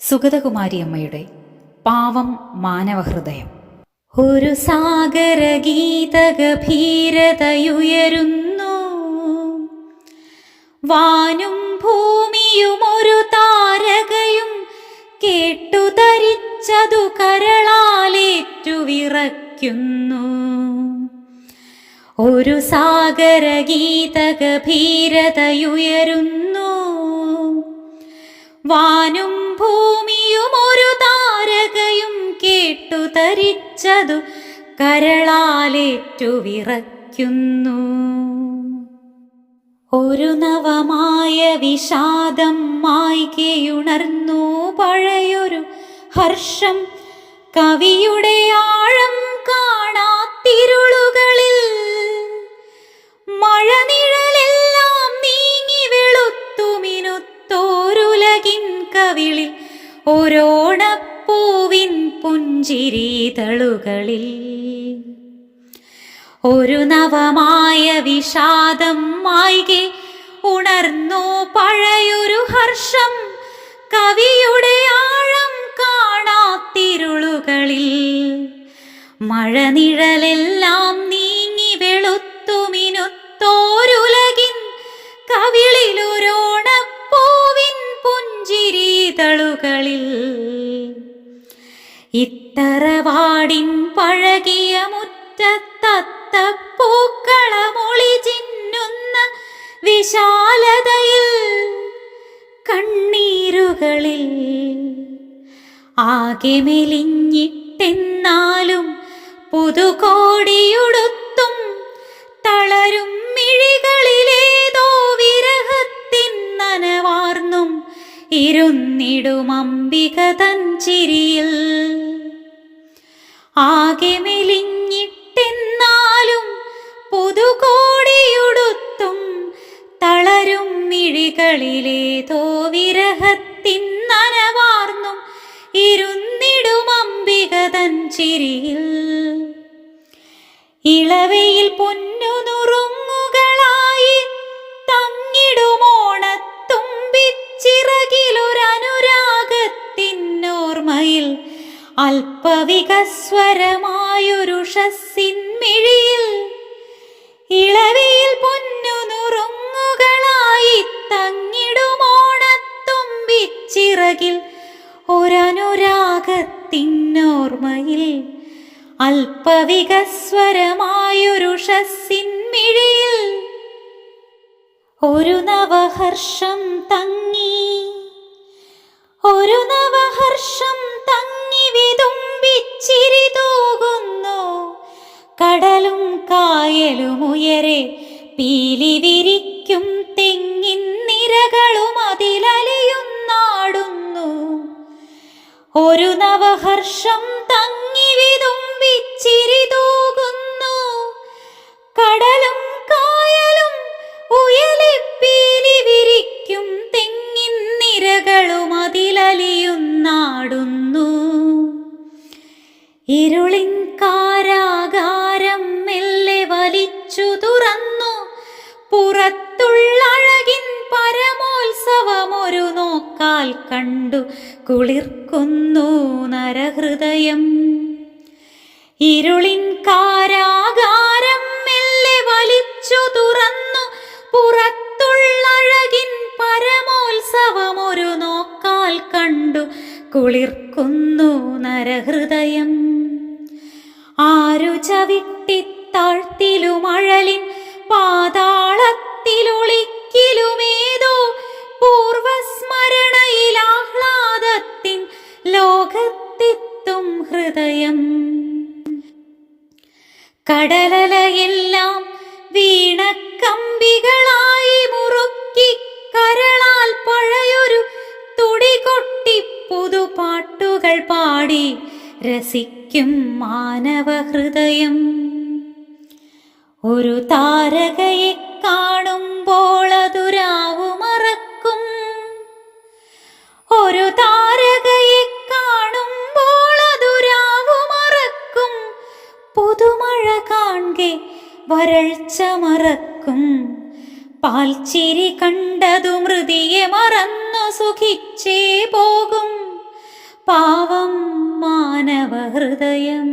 സുഗതകുമാരിയമ്മയുടെ പാവം മാനവഹൃദയം. ഒരു സാഗരഗീതഗഭീരതയുയരുന്നു, വാനും ഭൂമിയും ഒരു താരകയും കേട്ടുധരിച്ചതു കരളാലേറ്റു വിറയ്ക്കുന്നു. ഒരു സാഗരഗീതഗഭീരതയുയരുന്നു, വാനും ഭൂമിയും ഒരു താരകയും കേട്ടുധരിച്ചതു കരളാലേറ്റു വിറയ്ക്കുന്നു. ഒരു നവമായ വിഷാദം മായ്കയുണർന്നു പഴയൊരു ഹർഷം, കവിയുടെ ആഴം കാണാത്തിരുളുകളിൽ മഴനിഴലെല്ലാം നീങ്ങി വെളുത്തുമിനുത്തോരുലകിൻ കവിളിൽ ഒരോണപ്പൂവിൻ പുഞ്ചിരിതളുകളിൽ. ഒരു നവമായ വിഷാദം മായ്കെ ഉണർന്നു പഴയൊരു ഹർഷം, കവിയുടെ ആഴം കാണാത്തിരുളുകളിൽ മഴനിഴലെല്ലാം നീങ്ങി വെളുത്തുമിനുത്തോരുലകിൻ കവിളിലൊരോണപ്പൂവിൻ പുഞ്ചിരിതളുകളിൽ. ഇത്തറവാടിൻ പഴകിയ മുറ്റത്തത്തപ്പൂക്കളമൊളി ചിന്നുന്ന വിശാലതയിൽ കണ്ണീരുകളിൽ ആകെ മെലിഞ്ഞിട്ടെന്നാലും പുതുകോടിയുടുത്തും തളരും മിഴികളിലേതോ വിരഹത്തിൻ നനവാർന്നും ഇരുന്നിടും അംബിക തൻ ചിരിയിൽ. ആകെ മെലിഞ്ഞിട്ടെന്നാലും പുതുകോടിയുടുത്തും തളരും മിഴികളിലേതോ വിരഹത്തിൻ നനവാർന്നും ഇരുന്നിടും അംബിക തൻ ചിരിയിൽ. ഇളവയിൽ പൊന്നു നുറുങ്ങുകളായി തങ്ങിടുമോണത്തുമ്പിച്ചിറകിലൊരനുരാഗത്തിനോർമ്മയിൽ അല്പവികസ്വരമായൊരുഷസ്സിൻമിഴിയിൽ. ഇളവയിൽ പൊന്നു നുറുങ്ങുകളായി തങ്ങിടുമോണത്തുമ്പിച്ചിറകിൽ ഒരനുരാഗത്തിനോർമ്മയിൽ അല്പവികസ്വരമായൊരുഷസ്സിൻമിഴിയിൽ. ഒരു നവഹർഷം തങ്ങി, ഒരു നവഹർഷം തങ്ങി വിതുമ്പിച്ചിരി തൂകുന്നു. കടലും കായലും ഉയരെ പീലി വിരിക്കും തെങ്ങിൻ നിരകളും അതിലലിയുന്നാടുന്നു. ഒരു നവഹർഷം തങ്ങി വിതുമ്പിച്ചിരി തൂകുന്നു. കടലും കായലും ഉയരെ പീലി വിരിക്കും തെങ്ങിൻ നിരകളും അതിലലിയുന്നാടുന്നു. ഇരുളിൻ കാരാകാരം മെല്ലെ വലിച്ചു തുറന്നു. പുറത്തുള്ളഴകിൻ പരമോത്സവമൊരു നോക്കാൽ കണ്ടു കുളിർക്കുന്നു നരഹൃദയം. ഇരുളിൻ കാരാകാരം മെല്ലെ വലിച്ചു തുറന്നു. പുറത്തുള്ളഴകിൻ പരമോത്സവമൊരു നോക്കാൽ കണ്ടു കുളിർക്കുന്നു നരഹൃദയം. ആരു ചവിട്ടിത്താഴ്ത്തിലുമഴലിൻ പാതാളത്തിലൊളിക്കിലുമേതോ പൂർവസ്മരണയിലാഹ്ലാദത്തിൻ ലോകത്തെത്തും ഹൃദയം. കടലലയെല്ലാം വീണക്കമ്പികളായി മുറുക്കി കരളാൽ പഴയൊരു തുടി കൊട്ടി പുതുപാട്ടുകൾ പാടി രസിക്കും മാനവഹൃദയം. ഒരു താരകയെ കാണുമ്പോൾ അതു മറക്കും. ഒരു താരകയെ കാണുമ്പോൾ അതു മറക്കും. പുതുമഴ കാൺകെ വരൾച്ച മറക്കും. പാൽച്ചിരി കണ്ടതു മൃതിയെ മറന്നു സുഖിച്ചേ പോകും. നവഹൃദയം.